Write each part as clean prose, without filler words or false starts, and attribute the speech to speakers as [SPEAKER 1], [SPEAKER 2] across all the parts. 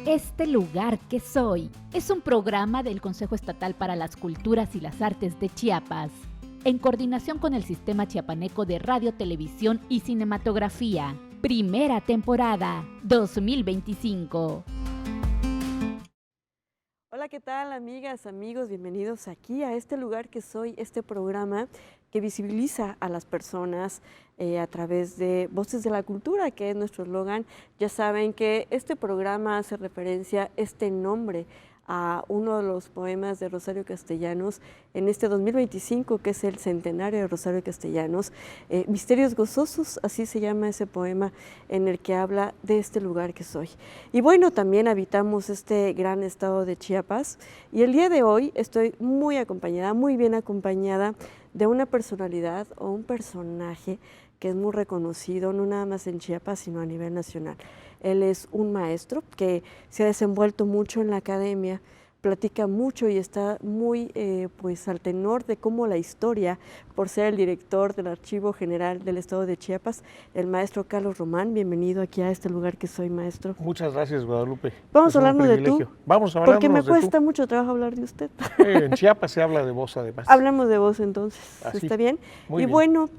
[SPEAKER 1] Este lugar que soy es un programa del Consejo Estatal para las Culturas y las Artes de Chiapas, en coordinación con el Sistema Chiapaneco de Radio, Televisión y Cinematografía. Primera temporada, 2025.
[SPEAKER 2] Hola, ¿qué tal, amigas, amigos? Bienvenidos aquí a este lugar que soy, este programa que visibiliza a las personas a través de Voces de la Cultura, que es nuestro eslogan. Ya saben que este programa hace referencia, este nombre, a uno de los poemas de Rosario Castellanos en este 2025, que es el centenario de Rosario Castellanos. Misterios gozosos, así se llama ese poema en el que habla de este lugar que soy. Y bueno, también habitamos este gran estado de Chiapas y el día de hoy estoy muy acompañada, muy bien acompañada de una personalidad o un personaje que es muy reconocido, no nada más en Chiapas, sino a nivel nacional. Él es un maestro que se ha desenvuelto mucho en la academia, platica mucho y está muy pues al tenor de cómo la historia, por ser el director del Archivo General del Estado de Chiapas, el maestro Carlos Román. Bienvenido aquí a este lugar que soy, maestro.
[SPEAKER 3] Muchas gracias, Guadalupe.
[SPEAKER 2] Vamos a hablarnos de tú.
[SPEAKER 3] Vamos a hablarnos
[SPEAKER 2] porque me
[SPEAKER 3] de
[SPEAKER 2] cuesta
[SPEAKER 3] tú.
[SPEAKER 2] mucho trabajo hablar de usted.
[SPEAKER 3] En Chiapas se habla de vos, además.
[SPEAKER 2] Hablamos de vos entonces,
[SPEAKER 3] Así.
[SPEAKER 2] ¿está bien?
[SPEAKER 3] Muy
[SPEAKER 2] y
[SPEAKER 3] bien.
[SPEAKER 2] Bueno,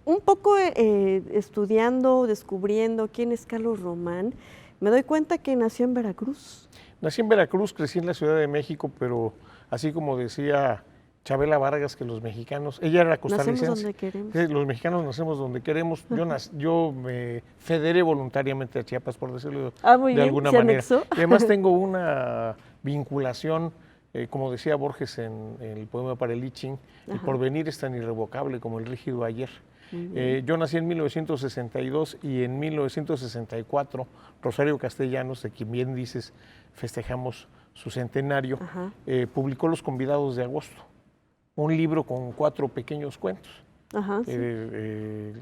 [SPEAKER 2] un poco estudiando, descubriendo quién es Carlos Román, me doy cuenta que nació en Veracruz.
[SPEAKER 3] Nací en Veracruz, crecí en la Ciudad de México, pero así como decía Chabela Vargas, que los mexicanos, ella era costarricense.
[SPEAKER 2] Nacemos donde queremos.
[SPEAKER 3] Los mexicanos nacemos donde queremos. Yo me federé voluntariamente a Chiapas, por decirlo
[SPEAKER 2] Muy
[SPEAKER 3] de
[SPEAKER 2] bien,
[SPEAKER 3] alguna
[SPEAKER 2] ¿se
[SPEAKER 3] manera.
[SPEAKER 2] anexó?
[SPEAKER 3] Y además tengo una vinculación, como decía Borges en el poema para el I Ching, el porvenir es tan irrevocable como el rígido ayer. Yo nací en 1962 y en 1964 Rosario Castellanos, de quien bien dices, festejamos su centenario, publicó Los Convidados de Agosto, un libro con 4 pequeños cuentos.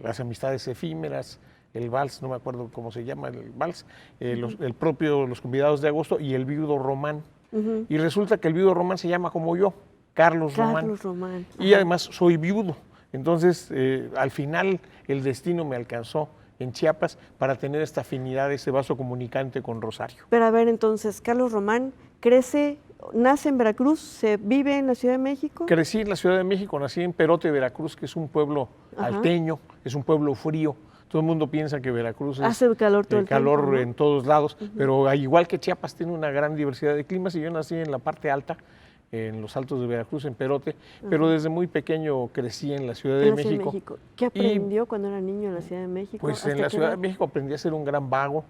[SPEAKER 3] Las amistades efímeras, el vals, no me acuerdo cómo se llama el vals, el propio Los Convidados de Agosto y el viudo Román. Y resulta que el viudo Román se llama como yo, Carlos Román. Y además soy viudo. Entonces, al final, el destino me alcanzó en Chiapas para tener esta afinidad, ese vaso comunicante con Rosario.
[SPEAKER 2] Pero a ver, entonces, Carlos Román nace en Veracruz, se vive en la Ciudad de México.
[SPEAKER 3] Crecí en la Ciudad de México, nací en Perote, Veracruz, que es un pueblo alteño, es un pueblo frío. Todo el mundo piensa que Veracruz
[SPEAKER 2] hace calor todo el
[SPEAKER 3] calor
[SPEAKER 2] tiempo, ¿no?
[SPEAKER 3] En todos lados, pero al igual que Chiapas tiene una gran diversidad de climas y yo nací en la parte alta, en los altos de Veracruz, en Perote, pero desde muy pequeño crecí en la Ciudad de México.
[SPEAKER 2] ¿Qué aprendió cuando era niño en la Ciudad de México?
[SPEAKER 3] Pues en la Ciudad de México aprendí a ser un gran vago,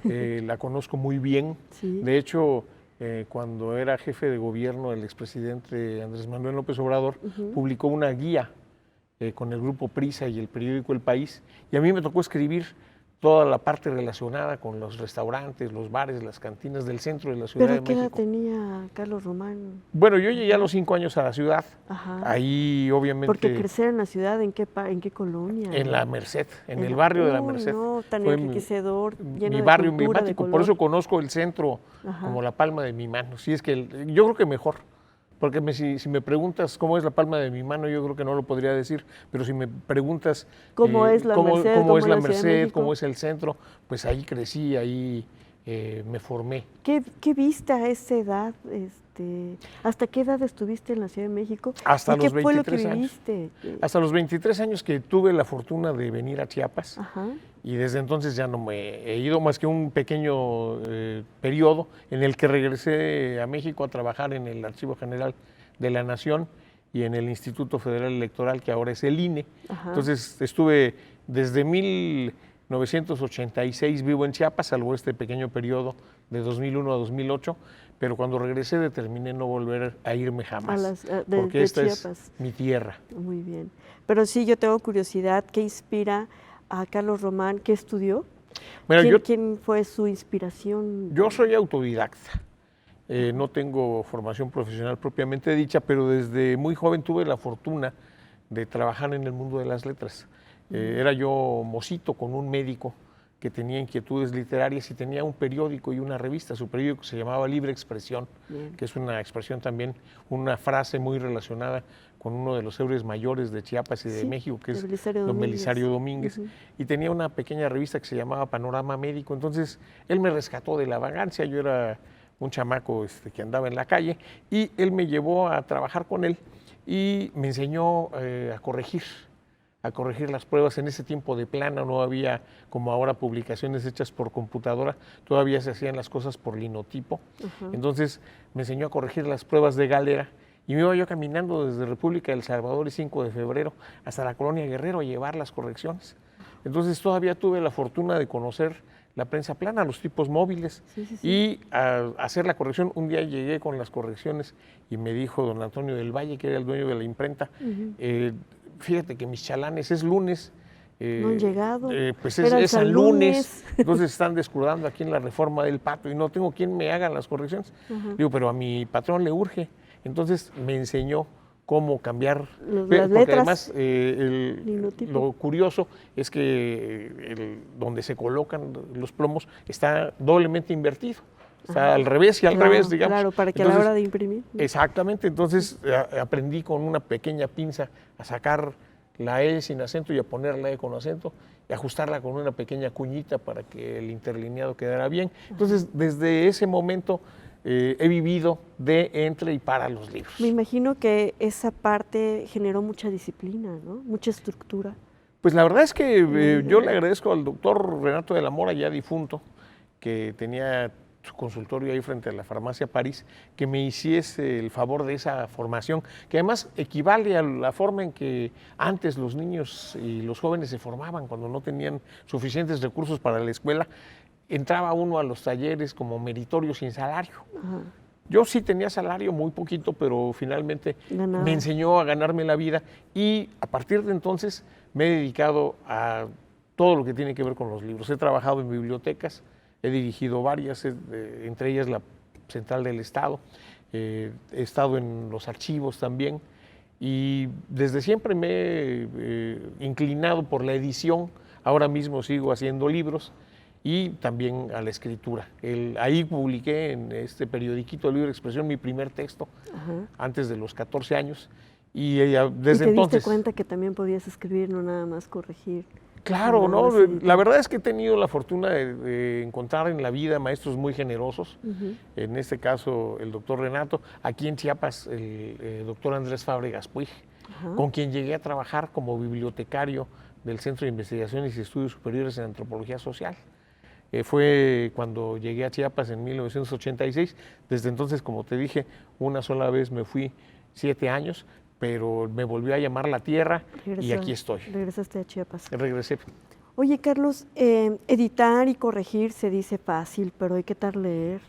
[SPEAKER 3] la conozco muy bien.
[SPEAKER 2] Sí.
[SPEAKER 3] De hecho, cuando era jefe de gobierno, el expresidente Andrés Manuel López Obrador publicó una guía con el grupo Prisa y el periódico El País, y a mí me tocó escribir toda la parte relacionada con los restaurantes, los bares, las cantinas del centro de la Ciudad de México.
[SPEAKER 2] ¿Pero qué edad tenía Carlos Román?
[SPEAKER 3] Bueno, yo llegué a los 5 años a la ciudad. Ahí, obviamente...
[SPEAKER 2] Porque crecer en la ciudad, ¿en qué colonia?
[SPEAKER 3] En la Merced, en el barrio de la Merced.
[SPEAKER 2] No, tan enriquecedor, lleno
[SPEAKER 3] mi barrio
[SPEAKER 2] de cultura,
[SPEAKER 3] emblemático, por eso conozco el centro como la palma de mi mano. Sí, es que yo creo que mejor. Porque si me preguntas cómo es la palma de mi mano, yo creo que no lo podría decir, pero si me preguntas
[SPEAKER 2] cómo es la Merced,
[SPEAKER 3] cómo es el centro, pues ahí crecí, ahí me formé.
[SPEAKER 2] ¿Qué viste a esa edad? ¿Hasta qué edad estuviste en la Ciudad de México?
[SPEAKER 3] Hasta los 23
[SPEAKER 2] ¿Qué fue lo que viviste?
[SPEAKER 3] Hasta los 23 años que tuve la fortuna de venir a Chiapas. Y desde entonces ya no me he ido más que un pequeño periodo en el que regresé a México a trabajar en el Archivo General de la Nación y en el Instituto Federal Electoral, que ahora es el INE. Entonces estuve desde 1986 vivo en Chiapas, salvo este pequeño periodo de 2001 a 2008, pero cuando regresé determiné no volver a irme jamás, porque esta es mi tierra.
[SPEAKER 2] Muy bien. Pero sí, yo tengo curiosidad, ¿qué inspira a Carlos Román? ¿Qué estudió?
[SPEAKER 3] Bueno,
[SPEAKER 2] ¿Quién fue su inspiración?
[SPEAKER 3] Yo soy autodidacta. No tengo formación profesional propiamente dicha, pero desde muy joven tuve la fortuna de trabajar en el mundo de las letras. Era yo mocito con un médico que tenía inquietudes literarias y tenía un periódico y una revista. Su periódico se llamaba Libre Expresión, que es una expresión también, una frase muy relacionada con uno de los héroes mayores de Chiapas y de México, que es don Belisario Domínguez. Y tenía una pequeña revista que se llamaba Panorama Médico. Entonces, él me rescató de la vagancia. Yo era un chamaco que andaba en la calle y él me llevó a trabajar con él y me enseñó a corregir las pruebas. En ese tiempo de plano no había, como ahora, publicaciones hechas por computadora, todavía se hacían las cosas por linotipo. Entonces me enseñó a corregir las pruebas de galera y me iba yo caminando desde República del Salvador y 5 de febrero hasta la Colonia Guerrero a llevar las correcciones. Entonces todavía tuve la fortuna de conocer la prensa plana, los tipos móviles, y a hacer la corrección. Un día llegué con las correcciones y me dijo don Antonio del Valle, que era el dueño de la imprenta, fíjate que mis chalanes es lunes.
[SPEAKER 2] No han llegado.
[SPEAKER 3] Pues es al lunes, entonces están descuidando aquí en la Reforma del Pato y no tengo quien me haga las correcciones. Digo, pero a mi patrón le urge. Entonces me enseñó cómo cambiar
[SPEAKER 2] las letras.
[SPEAKER 3] Además, lo curioso es que donde se colocan los plomos está doblemente invertido. Está al revés y al revés, digamos.
[SPEAKER 2] Claro, para que a la hora de imprimir.
[SPEAKER 3] Exactamente, entonces aprendí con una pequeña pinza a sacar la E sin acento y a poner la E con acento y ajustarla con una pequeña cuñita para que el interlineado quedara bien. Entonces, desde ese momento he vivido de, entre y para los libros.
[SPEAKER 2] Me imagino que esa parte generó mucha disciplina, ¿no? Mucha estructura.
[SPEAKER 3] Pues la verdad es que yo le agradezco al doctor Renato de la Mora, ya difunto, que tenía su consultorio ahí frente a la farmacia París, que me hiciese el favor de esa formación, que además equivale a la forma en que antes los niños y los jóvenes se formaban cuando no tenían suficientes recursos para la escuela. Entraba uno a los talleres como meritorio sin salario. Yo sí tenía salario, muy poquito, pero finalmente me enseñó a ganarme la vida y a partir de entonces me he dedicado a todo lo que tiene que ver con los libros. He trabajado en bibliotecas, he dirigido varias, entre ellas la Central del Estado, he estado en los archivos también y desde siempre me he inclinado por la edición. Ahora mismo sigo haciendo libros y también a la escritura. Ahí publiqué en este periodiquito Libre Expresión mi primer texto antes de los 14 años y desde entonces...
[SPEAKER 2] ¿Te diste cuenta que también podías escribir, no nada más corregir?
[SPEAKER 3] Claro, ¿no? La verdad es que he tenido la fortuna de encontrar en la vida maestros muy generosos, en este caso el doctor Renato, aquí en Chiapas el doctor Andrés Fábregas Puig, con quien llegué a trabajar como bibliotecario del Centro de Investigaciones y Estudios Superiores en Antropología Social. Fue cuando llegué a Chiapas en 1986, desde entonces, como te dije, una sola vez me fui 7 años, pero me volvió a llamar la tierra y aquí estoy.
[SPEAKER 2] Regresaste a Chiapas.
[SPEAKER 3] Regresé.
[SPEAKER 2] Oye, Carlos, editar y corregir se dice fácil, pero ¿qué tal leer?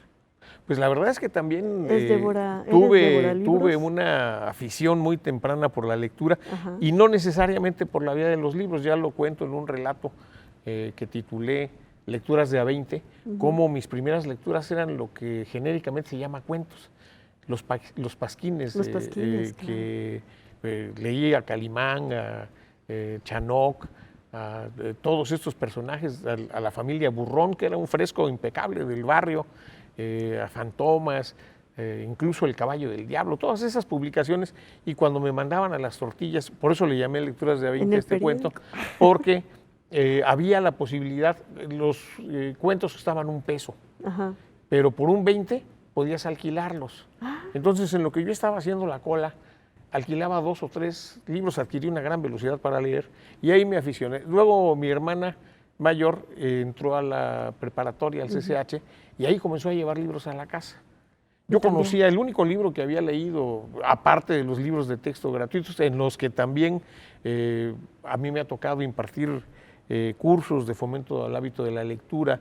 [SPEAKER 3] Pues la verdad es que también
[SPEAKER 2] tuve
[SPEAKER 3] una afición muy temprana por la lectura y no necesariamente por la vía de los libros. Ya lo cuento en un relato que titulé Lecturas de A20, como mis primeras lecturas eran lo que genéricamente se llama cuentos. Los pasquines, que leí a Calimán, a Chanoc, a todos estos personajes, a la familia Burrón, que era un fresco impecable del barrio, a Fantomas, incluso El Caballo del Diablo, todas esas publicaciones. Y cuando me mandaban a las tortillas, por eso le llamé Lecturas de A20 este cuento, porque había la posibilidad, los cuentos estaban $1, pero por $1.20 podías alquilarlos. Entonces, en lo que yo estaba haciendo la cola, alquilaba 2 o 3 libros, adquirí una gran velocidad para leer y ahí me aficioné. Luego mi hermana mayor entró a la preparatoria, al CCH, y ahí comenzó a llevar libros a la casa. Yo conocía el único libro que había leído, aparte de los libros de texto gratuitos, en los que también a mí me ha tocado impartir cursos de fomento al hábito de la lectura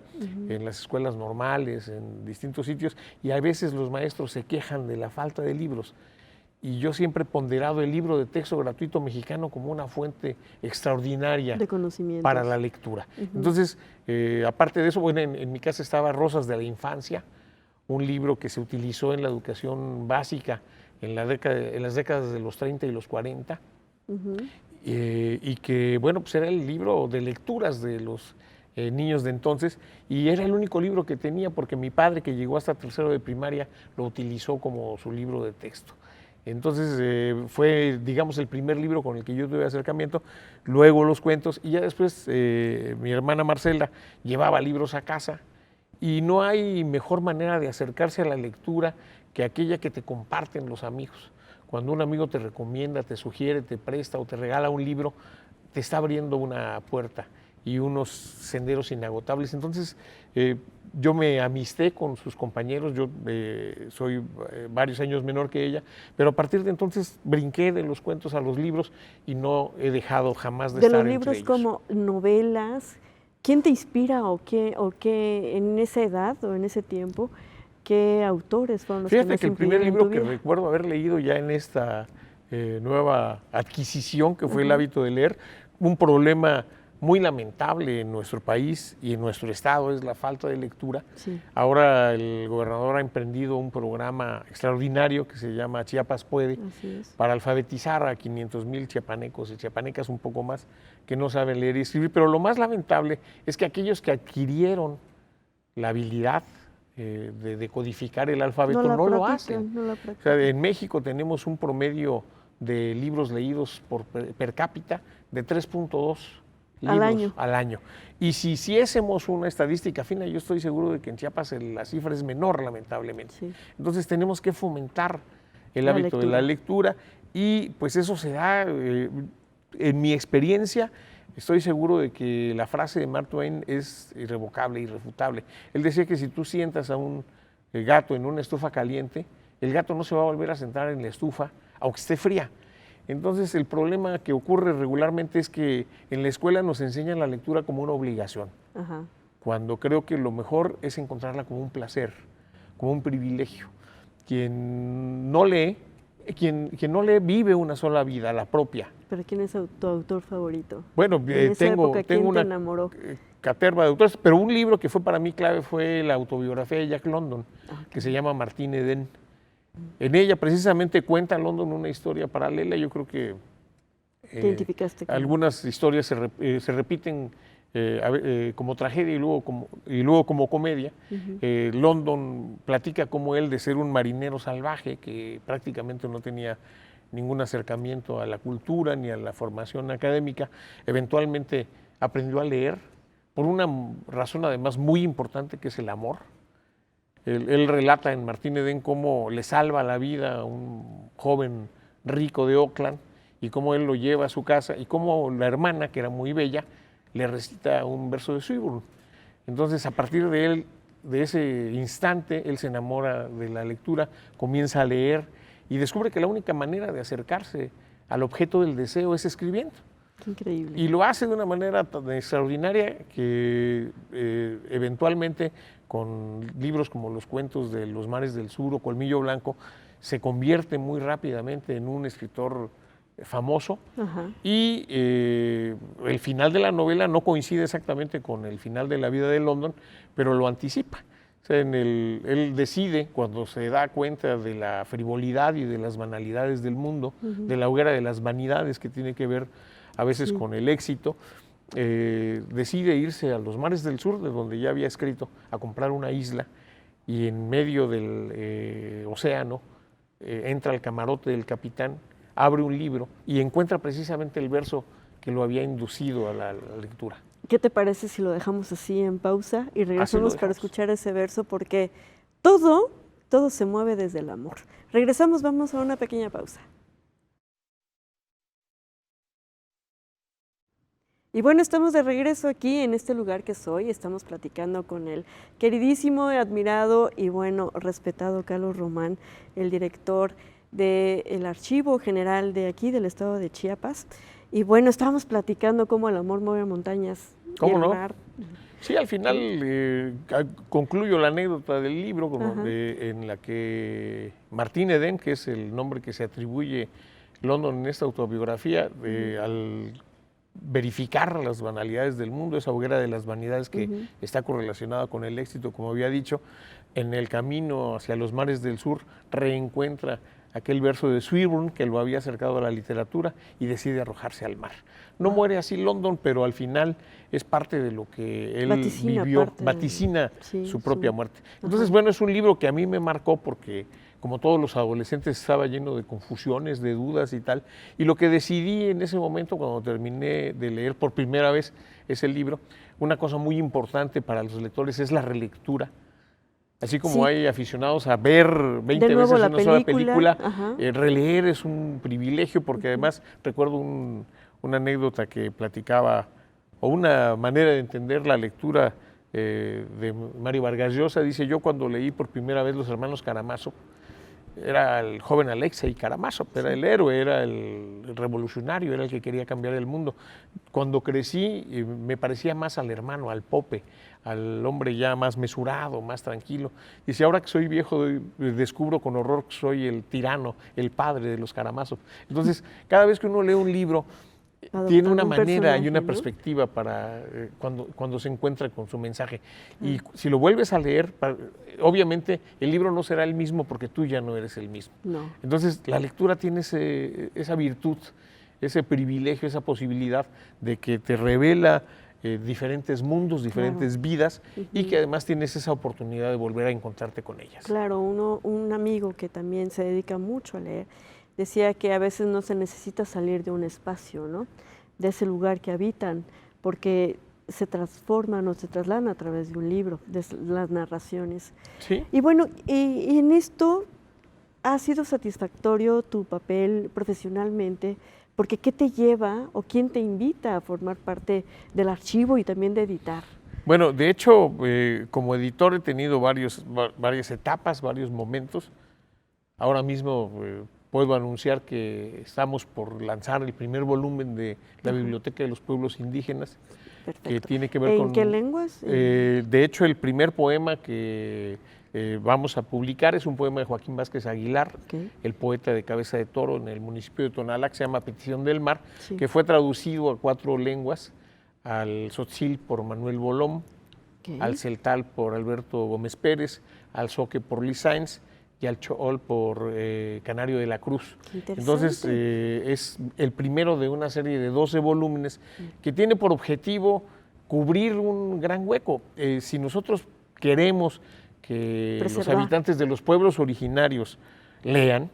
[SPEAKER 3] en las escuelas normales, en distintos sitios, y a veces los maestros se quejan de la falta de libros. Y yo siempre he ponderado el libro de texto gratuito mexicano como una fuente extraordinaria
[SPEAKER 2] de conocimientos
[SPEAKER 3] para la lectura. Entonces, aparte de eso, bueno, en mi casa estaba Rosas de la Infancia, un libro que se utilizó en la educación básica en las décadas de los 30 y los 40, y que, bueno, pues era el libro de lecturas de los niños de entonces, y era el único libro que tenía porque mi padre, que llegó hasta tercero de primaria, lo utilizó como su libro de texto. Entonces fue, digamos, el primer libro con el que yo tuve acercamiento, luego los cuentos, y ya después mi hermana Marcela llevaba libros a casa, y no hay mejor manera de acercarse a la lectura que aquella que te comparten los amigos. Cuando un amigo te recomienda, te sugiere, te presta o te regala un libro, te está abriendo una puerta y unos senderos inagotables. Entonces, yo me amisté con sus compañeros, yo soy varios años menor que ella, pero a partir de entonces brinqué de los cuentos a los libros y no he dejado jamás de estar entre ellos.
[SPEAKER 2] De los libros como novelas, ¿quién te inspira o qué en esa edad o en ese tiempo, qué autores fueron los que más
[SPEAKER 3] Fíjate que el primer libro que
[SPEAKER 2] vida?
[SPEAKER 3] recuerdo haber leído ya en esta nueva adquisición, que fue el hábito de leer, un problema muy lamentable en nuestro país y en nuestro estado es la falta de lectura.
[SPEAKER 2] Sí.
[SPEAKER 3] Ahora el gobernador ha emprendido un programa extraordinario que se llama Chiapas Puede, para alfabetizar a 500,000 chiapanecos y chiapanecas, un poco más, que no saben leer y escribir. Pero lo más lamentable es que aquellos que adquirieron la habilidad de decodificar el alfabeto no lo hacen. O sea, en México tenemos un promedio de libros leídos por per cápita de 3.2 libros al año. Y si hiciésemos una estadística fina, yo estoy seguro de que en Chiapas la cifra es menor, lamentablemente. Sí. Entonces tenemos que fomentar el hábito de la lectura, y pues eso se da, en mi experiencia, estoy seguro de que la frase de Mark Twain es irrevocable, irrefutable. Él decía que si tú sientas a un gato en una estufa caliente, el gato no se va a volver a sentar en la estufa, aunque esté fría. Entonces el problema que ocurre regularmente es que en la escuela nos enseñan la lectura como una obligación, cuando creo que lo mejor es encontrarla como un placer, como un privilegio. Quien no lee vive una sola vida, la propia.
[SPEAKER 2] ¿Pero quién es tu autor favorito?
[SPEAKER 3] Bueno, tengo una caterva de autores, pero un libro que fue para mí clave fue la autobiografía de Jack London, que se llama Martín Eden. En ella precisamente cuenta London una historia paralela. Yo creo que algunas historias se repiten como tragedia y luego como comedia. London platica cómo él, de ser un marinero salvaje que prácticamente no tenía ningún acercamiento a la cultura ni a la formación académica, eventualmente aprendió a leer por una razón además muy importante, que es el amor. Él relata en Martín Eden cómo le salva la vida a un joven rico de Oakland y cómo él lo lleva a su casa y cómo la hermana, que era muy bella, le recita un verso de Swinburne. Entonces, a partir de ese instante, él se enamora de la lectura, comienza a leer y descubre que la única manera de acercarse al objeto del deseo es escribiendo.
[SPEAKER 2] Qué increíble.
[SPEAKER 3] Y lo hace de una manera tan extraordinaria que eventualmente, con libros como Los cuentos de los mares del sur o Colmillo Blanco, se convierte muy rápidamente en un escritor famoso. Y el final de la novela no coincide exactamente con el final de la vida de London, pero lo anticipa. O sea, él decide, cuando se da cuenta de la frivolidad y de las banalidades del mundo, de la hoguera de las vanidades que tiene que ver a veces con el éxito, decide irse a los mares del sur, de donde ya había escrito, a comprar una isla, y en medio del océano entra al camarote del capitán, abre un libro y encuentra precisamente el verso que lo había inducido a la lectura.
[SPEAKER 2] ¿Qué te parece si lo dejamos así en pausa y regresamos para escuchar ese verso? Porque todo se mueve desde el amor. Regresamos, vamos a una pequeña pausa. Y bueno, estamos de regreso aquí en este lugar que soy. Estamos platicando con el queridísimo, admirado y bueno, respetado Carlos Román, el director del Archivo General de aquí, del estado de Chiapas. Y bueno, estábamos platicando cómo el amor mueve montañas.
[SPEAKER 3] ¿Cómo no? Sí, al final concluyo la anécdota del libro en la que Martín Eden, que es el nombre que se atribuye London en esta autobiografía, al verificar las banalidades del mundo, esa hoguera de las vanidades que está correlacionada con el éxito, como había dicho, en el camino hacia los mares del sur reencuentra aquel verso de Swinburne que lo había acercado a la literatura y decide arrojarse al mar. No muere así London, pero al final es parte de lo que él vivió, vaticina su propia muerte. Entonces, bueno, es un libro que a mí me marcó porque, como todos los adolescentes, estaba lleno de confusiones, de dudas y tal. Y lo que decidí en ese momento, cuando terminé de leer por primera vez ese libro, una cosa muy importante para los lectores es la relectura. Así como hay aficionados a ver 20 veces una sola película, releer es un privilegio porque además recuerdo una anécdota que platicaba, o una manera de entender la lectura de Mario Vargas Llosa. Dice: yo cuando leí por primera vez Los hermanos Karamazov, era el joven Alexei Karamazov, era el héroe, era el revolucionario, era el que quería cambiar el mundo. Cuando crecí me parecía más al hermano, al Pope, al hombre ya más mesurado, más tranquilo. Dice: ahora que soy viejo descubro con horror que soy el tirano, el padre de los Karamazov. Entonces, cada vez que uno lee un libro, tiene una manera y una perspectiva para cuando se encuentra con su mensaje. Y si lo vuelves a leer, obviamente el libro no será el mismo porque tú ya no eres el mismo. Entonces la lectura tiene esa virtud, ese privilegio, esa posibilidad de que te revela diferentes mundos, diferentes vidas, y que además tienes esa oportunidad de volver a encontrarte con ellas.
[SPEAKER 2] Claro, un amigo que también se dedica mucho a leer decía que a veces no se necesita salir de un espacio, ¿no? De ese lugar que habitan, porque se transforman o se trasladan a través de un libro, de las narraciones.
[SPEAKER 3] Sí.
[SPEAKER 2] Y bueno, y en esto ha sido satisfactorio tu papel profesionalmente, porque ¿qué te lleva o quién te invita a formar parte del archivo y también de editar?
[SPEAKER 3] Bueno, de hecho, como editor he tenido varias etapas, varios momentos. Ahora mismo puedo anunciar que estamos por lanzar el primer volumen de la Biblioteca de los Pueblos Indígenas.
[SPEAKER 2] Perfecto.
[SPEAKER 3] Que tiene que ver con...
[SPEAKER 2] ¿En qué lenguas?
[SPEAKER 3] De hecho, el primer poema que vamos a publicar es un poema de Joaquín Vázquez Aguilar, el poeta de Cabeza de Toro en el municipio de Tonalá, que se llama Petición del Mar, que fue traducido a 4 lenguas, al tzotzil por Manuel Bolom, al celtal por Alberto Gómez Pérez, al zoque por Liz Sáenz y al chool por Canario de la Cruz. Entonces es el primero de una serie de 12 volúmenes que tiene por objetivo cubrir un gran hueco. Si nosotros queremos que los habitantes de los pueblos originarios lean,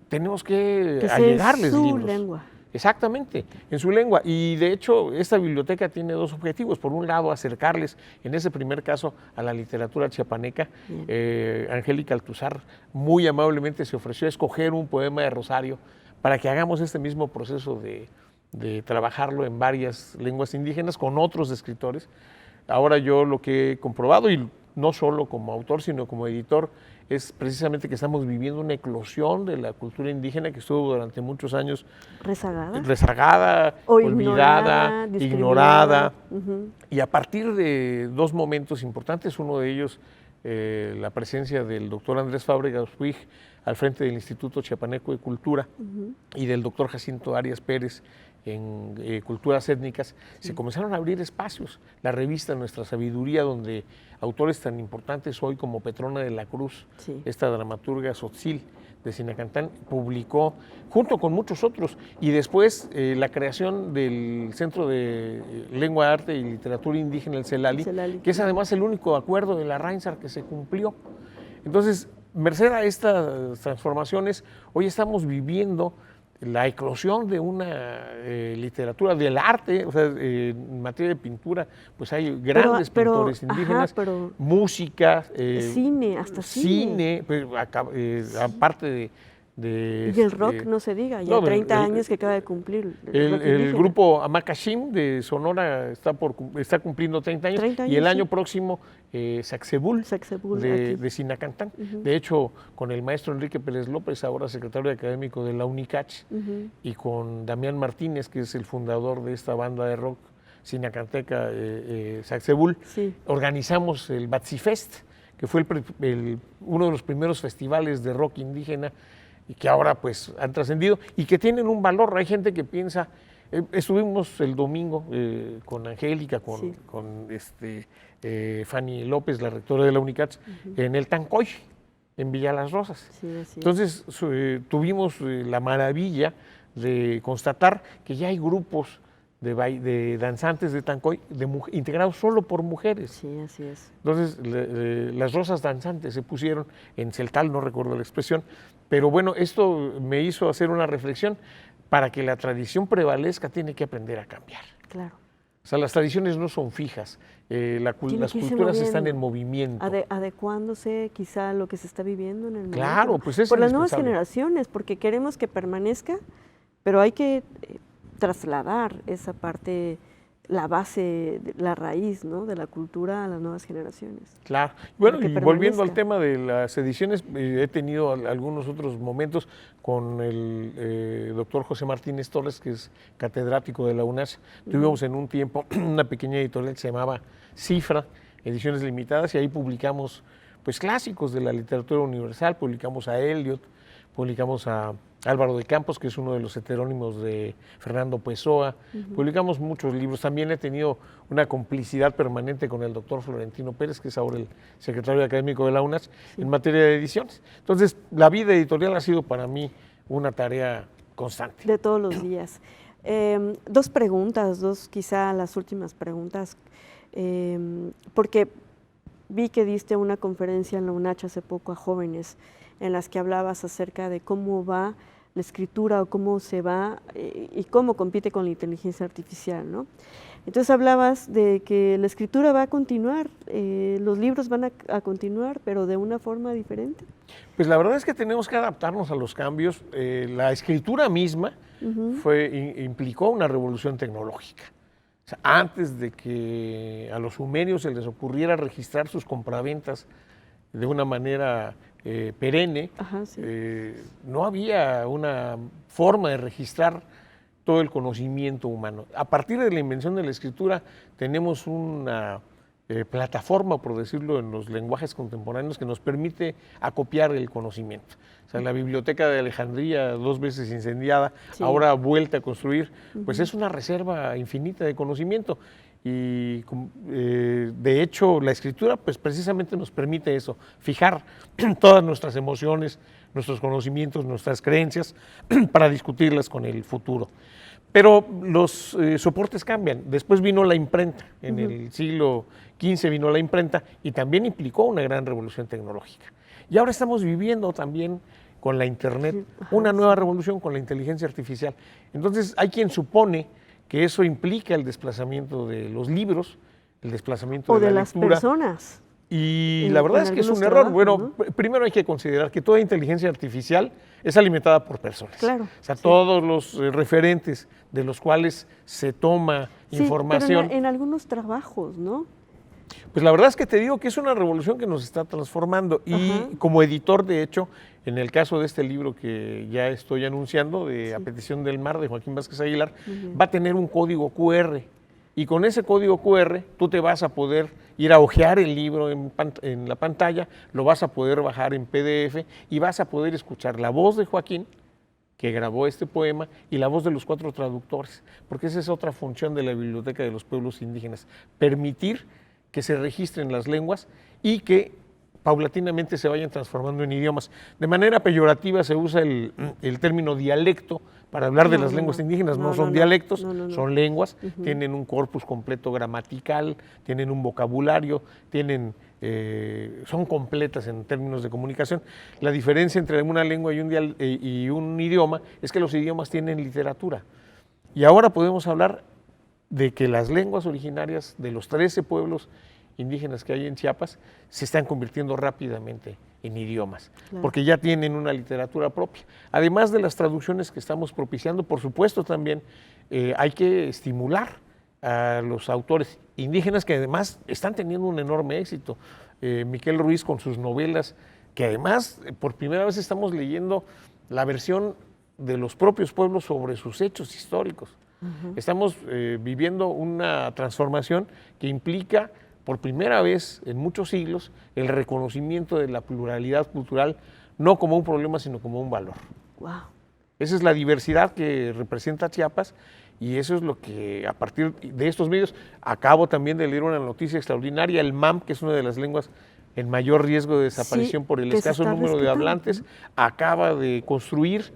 [SPEAKER 3] tenemos que allegarles
[SPEAKER 2] su
[SPEAKER 3] libros.
[SPEAKER 2] Lengua.
[SPEAKER 3] Exactamente, en su lengua. Y de hecho, esta biblioteca tiene 2 objetivos. Por un lado, acercarles, en ese primer caso, a la literatura chiapaneca. Angélica Altuzar muy amablemente se ofreció a escoger un poema de Rosario para que hagamos este mismo proceso de trabajarlo en varias lenguas indígenas con otros escritores. Ahora yo lo que he comprobado, y no solo como autor, sino como editor, es precisamente que estamos viviendo una eclosión de la cultura indígena que estuvo durante muchos años rezagada, olvidada, ignorada. Y a partir de 2 momentos importantes, uno de ellos la presencia del doctor Andrés Fábregas Puig al frente del Instituto Chiapaneco de Cultura y del doctor Jacinto Arias Pérez en Culturas Étnicas, se comenzaron a abrir espacios. La revista Nuestra Sabiduría, donde autores tan importantes hoy como Petrona de la Cruz, esta dramaturga tzotzil de Sinacantán, publicó, junto con muchos otros, y después la creación del Centro de Lengua, Arte y Literatura Indígena, el CELALI, que es además el único acuerdo de la RAINSAR que se cumplió. Entonces, merced a estas transformaciones, hoy estamos viviendo la eclosión de una literatura del arte, o sea, en materia de pintura, pues hay grandes pintores indígenas, música,
[SPEAKER 2] cine, hasta cine.
[SPEAKER 3] Pues, aparte de
[SPEAKER 2] y el rock, no se diga, ya 30 años que acaba de cumplir.
[SPEAKER 3] El grupo Amacashim de Sonora está cumpliendo 30 años, y el año próximo Sacsebul de Sinacantán. De hecho, con el maestro Enrique Pérez López, ahora secretario académico de la UNICACH, y con Damián Martínez, que es el fundador de esta banda de rock sinacanteca Sacsebul, organizamos el Batsifest, que fue uno de los primeros festivales de rock indígena y que ahora pues han trascendido y que tienen un valor. Hay gente que piensa, estuvimos el domingo con Angélica, con Fanny López, la rectora de la UNICACH, en el Tancoy, en Villa Las Rosas.
[SPEAKER 2] Sí, así
[SPEAKER 3] Entonces tuvimos la maravilla de constatar que ya hay grupos de danzantes de Tancoy integrados solo por mujeres.
[SPEAKER 2] Sí, así es.
[SPEAKER 3] Entonces, las rosas danzantes se pusieron en celtal, no recuerdo la expresión, pero bueno, esto me hizo hacer una reflexión. Para que la tradición prevalezca, tiene que aprender a cambiar.
[SPEAKER 2] Claro.
[SPEAKER 3] O sea, las tradiciones no son fijas, las culturas están en movimiento.
[SPEAKER 2] Adecuándose quizá a lo que se está viviendo en el momento.
[SPEAKER 3] Claro, pues es
[SPEAKER 2] por las nuevas
[SPEAKER 3] indispensable.
[SPEAKER 2] generaciones, porque queremos que permanezca, pero hay que trasladar esa parte, la base, la raíz, ¿no?, de la cultura a las nuevas generaciones.
[SPEAKER 3] Claro. Bueno, y volviendo al
[SPEAKER 2] permanezca.
[SPEAKER 3] tema de las ediciones, he tenido algunos otros momentos con el doctor José Martínez Torres, que es catedrático de la UNAS. Tuvimos en un tiempo una pequeña editorial que se llamaba Cifra, Ediciones Limitadas, y ahí publicamos pues clásicos de la literatura universal, publicamos a Eliot, publicamos a Álvaro de Campos, que es uno de los heterónimos de Fernando Pessoa. Publicamos muchos libros. También he tenido una complicidad permanente con el doctor Florentino Pérez, que es ahora el secretario académico de la UNAS, en materia de ediciones. Entonces, la vida editorial ha sido para mí una tarea constante.
[SPEAKER 2] De todos los días. Dos preguntas, quizá las últimas preguntas, porque vi que diste una conferencia en la UNACH hace poco a jóvenes, en las que hablabas acerca de cómo va la escritura o cómo se va y cómo compite con la inteligencia artificial, ¿no? Entonces hablabas de que la escritura va a continuar, los libros van a continuar, pero de una forma diferente.
[SPEAKER 3] Pues la verdad es que tenemos que adaptarnos a los cambios. La escritura misma implicó una revolución tecnológica. O sea, antes de que a los sumerios se les ocurriera registrar sus compraventas de una manera perenne, no había una forma de registrar todo el conocimiento humano. A partir de la invención de la escritura tenemos una plataforma, por decirlo en los lenguajes contemporáneos, que nos permite acopiar el conocimiento. O sea, la biblioteca de Alejandría, 2 veces incendiada, ahora vuelta a construir, pues es una reserva infinita de conocimiento. Y de hecho la escritura pues precisamente nos permite eso, fijar todas nuestras emociones, nuestros conocimientos, nuestras creencias para discutirlas con el futuro. Pero los soportes cambian. Después vino la imprenta, en el siglo XV vino la imprenta y también implicó una gran revolución tecnológica. Y ahora estamos viviendo también con la internet una nueva revolución con la inteligencia artificial. Entonces hay quien supone que eso implica el desplazamiento de los libros, el desplazamiento de la lectura.
[SPEAKER 2] O de las personas.
[SPEAKER 3] Y la verdad es que es un error. Bueno, primero hay que considerar que toda inteligencia artificial es alimentada por personas.
[SPEAKER 2] Claro.
[SPEAKER 3] O sea, todos los referentes de los cuales se toma información.
[SPEAKER 2] Pero en algunos trabajos, ¿no?
[SPEAKER 3] Pues la verdad es que te digo que es una revolución que nos está transformando. Y como editor, de hecho, en el caso de este libro que ya estoy anunciando, de A Petición del Mar, de Joaquín Vázquez Aguilar, va a tener un código QR. Y con ese código QR tú te vas a poder ir a hojear el libro en la pantalla, lo vas a poder bajar en PDF y vas a poder escuchar la voz de Joaquín, que grabó este poema, y la voz de los 4 traductores, porque esa es otra función de la Biblioteca de los Pueblos Indígenas, permitir que se registren las lenguas y que paulatinamente se vayan transformando en idiomas. De manera peyorativa se usa el término dialecto para hablar de las lenguas indígenas, no son dialectos, son lenguas, tienen un corpus completo gramatical, tienen un vocabulario, son completas en términos de comunicación. La diferencia entre una lengua y un idioma es que los idiomas tienen literatura. Y ahora podemos hablar de que las lenguas originarias de los 13 pueblos indígenas que hay en Chiapas se están convirtiendo rápidamente en idiomas, porque ya tienen una literatura propia. Además de las traducciones que estamos propiciando, por supuesto también hay que estimular a los autores indígenas que además están teniendo un enorme éxito. Miquel Ruiz con sus novelas, que además por primera vez estamos leyendo la versión de los propios pueblos sobre sus hechos históricos. Estamos viviendo una transformación que implica por primera vez en muchos siglos el reconocimiento de la pluralidad cultural, no como un problema, sino como un valor.
[SPEAKER 2] Wow.
[SPEAKER 3] Esa es la diversidad que representa Chiapas y eso es lo que a partir de estos medios, acabo también de leer una noticia extraordinaria, el MAM, que es una de las lenguas en mayor riesgo de desaparición por el escaso número de hablantes, acaba de construir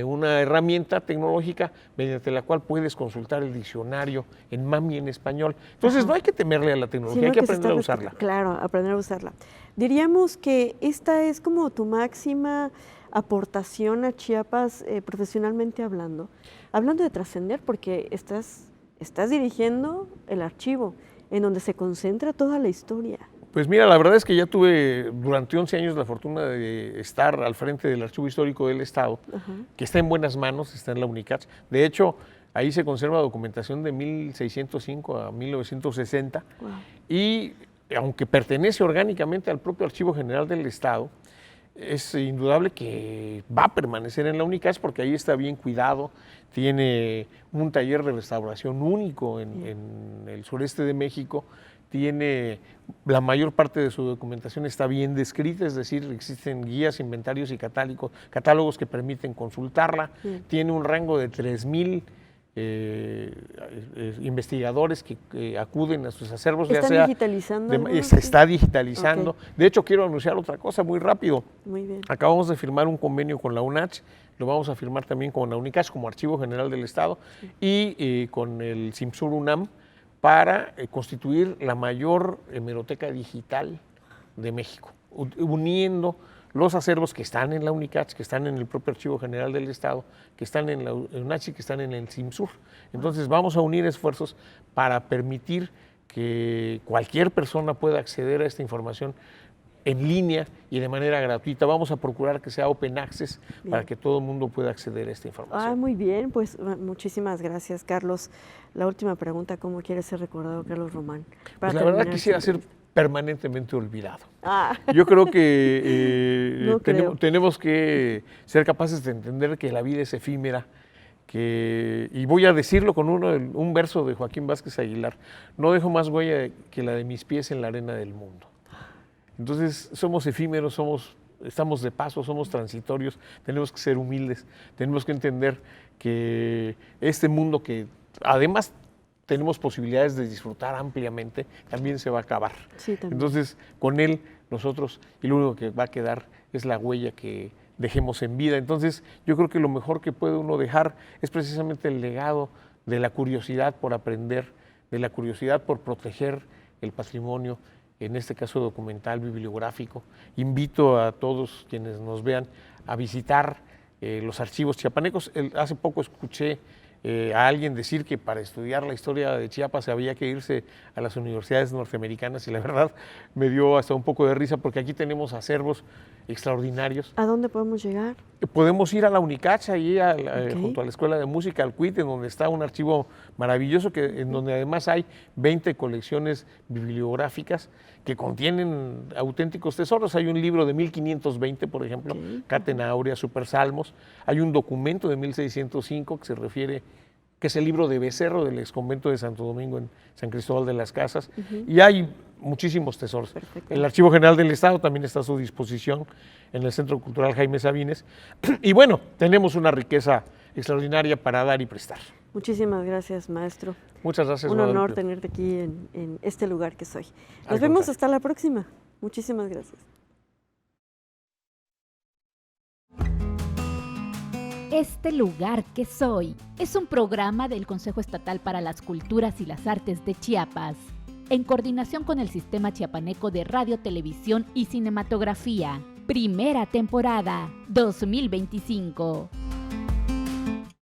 [SPEAKER 3] una herramienta tecnológica mediante la cual puedes consultar el diccionario en mami en español. Entonces no hay que temerle a la tecnología, hay que aprender a usarla.
[SPEAKER 2] Claro, aprender a usarla. Diríamos que esta es como tu máxima aportación a Chiapas profesionalmente hablando. Hablando de trascender, porque estás dirigiendo el archivo en donde se concentra toda la historia.
[SPEAKER 3] Pues mira, la verdad es que ya tuve durante 11 años la fortuna de estar al frente del Archivo Histórico del Estado, que está en buenas manos, está en la UNICACH. De hecho, ahí se conserva documentación de 1605 a 1960, y aunque pertenece orgánicamente al propio Archivo General del Estado, es indudable que va a permanecer en la UNICACH porque ahí está bien cuidado, tiene un taller de restauración único en el sureste de México, tiene la mayor parte de su documentación está bien descrita, es decir, existen guías, inventarios y catálogos que permiten consultarla, tiene un rango de 3,000 investigadores que acuden a sus acervos.
[SPEAKER 2] ¿Están digitalizando?
[SPEAKER 3] Se está digitalizando. Okay. De hecho, quiero anunciar otra cosa muy rápido.
[SPEAKER 2] Muy bien.
[SPEAKER 3] Acabamos de firmar un convenio con la UNACH, lo vamos a firmar también con la UNICACH como Archivo General del Estado y con el CIMSUR UNAM para constituir la mayor hemeroteca digital de México, uniendo los acervos que están en la UNICACH, que están en el propio Archivo General del Estado, que están en la UNACH y que están en el CIMSUR. Entonces vamos a unir esfuerzos para permitir que cualquier persona pueda acceder a esta información en línea y de manera gratuita. Vamos a procurar que sea open access para que todo el mundo pueda acceder a esta información.
[SPEAKER 2] Muy bien, pues muchísimas gracias, Carlos. La última pregunta, ¿cómo quiere ser recordado Carlos Román?
[SPEAKER 3] Pues la verdad quisiera ser permanentemente olvidado. Yo creo que tenemos que ser capaces de entender que la vida es efímera, y voy a decirlo con un verso de Joaquín Vázquez Aguilar: no dejo más huella que la de mis pies en la arena del mundo. Entonces somos efímeros, estamos de paso, somos transitorios, tenemos que ser humildes, tenemos que entender que este mundo que además tenemos posibilidades de disfrutar ampliamente, también se va a acabar.
[SPEAKER 2] Sí, también.
[SPEAKER 3] Entonces, con él, nosotros, y lo único que va a quedar es la huella que dejemos en vida. Entonces, yo creo que lo mejor que puede uno dejar es precisamente el legado de la curiosidad por aprender, de la curiosidad por proteger el patrimonio, en este caso documental, bibliográfico. Invito a todos quienes nos vean a visitar los archivos chiapanecos. Hace poco escuché a alguien decir que para estudiar la historia de Chiapas había que irse a las universidades norteamericanas, y la verdad me dio hasta un poco de risa porque aquí tenemos acervos extraordinarios.
[SPEAKER 2] ¿A dónde podemos llegar?
[SPEAKER 3] Podemos ir a la UNICACH, allí junto a la Escuela de Música, al CUIT, en donde está un archivo maravilloso, en donde además hay 20 colecciones bibliográficas que contienen auténticos tesoros. Hay un libro de 1520, por ejemplo, Catena Áurea, Supersalmos. Hay un documento de 1605 que es el libro de Becerro del exconvento de Santo Domingo en San Cristóbal de las Casas, y hay muchísimos tesoros. Perfecto. El Archivo General del Estado también está a su disposición en el Centro Cultural Jaime Sabines, y bueno, tenemos una riqueza extraordinaria para dar y prestar.
[SPEAKER 2] Muchísimas gracias, maestro.
[SPEAKER 3] Muchas gracias,
[SPEAKER 2] Un honor tenerte aquí en este lugar que soy. Nos vemos hasta la próxima. Muchísimas gracias.
[SPEAKER 1] Este lugar que soy es un programa del Consejo Estatal para las Culturas y las Artes de Chiapas, en coordinación con el Sistema Chiapaneco de Radio, Televisión y Cinematografía. Primera temporada, 2025.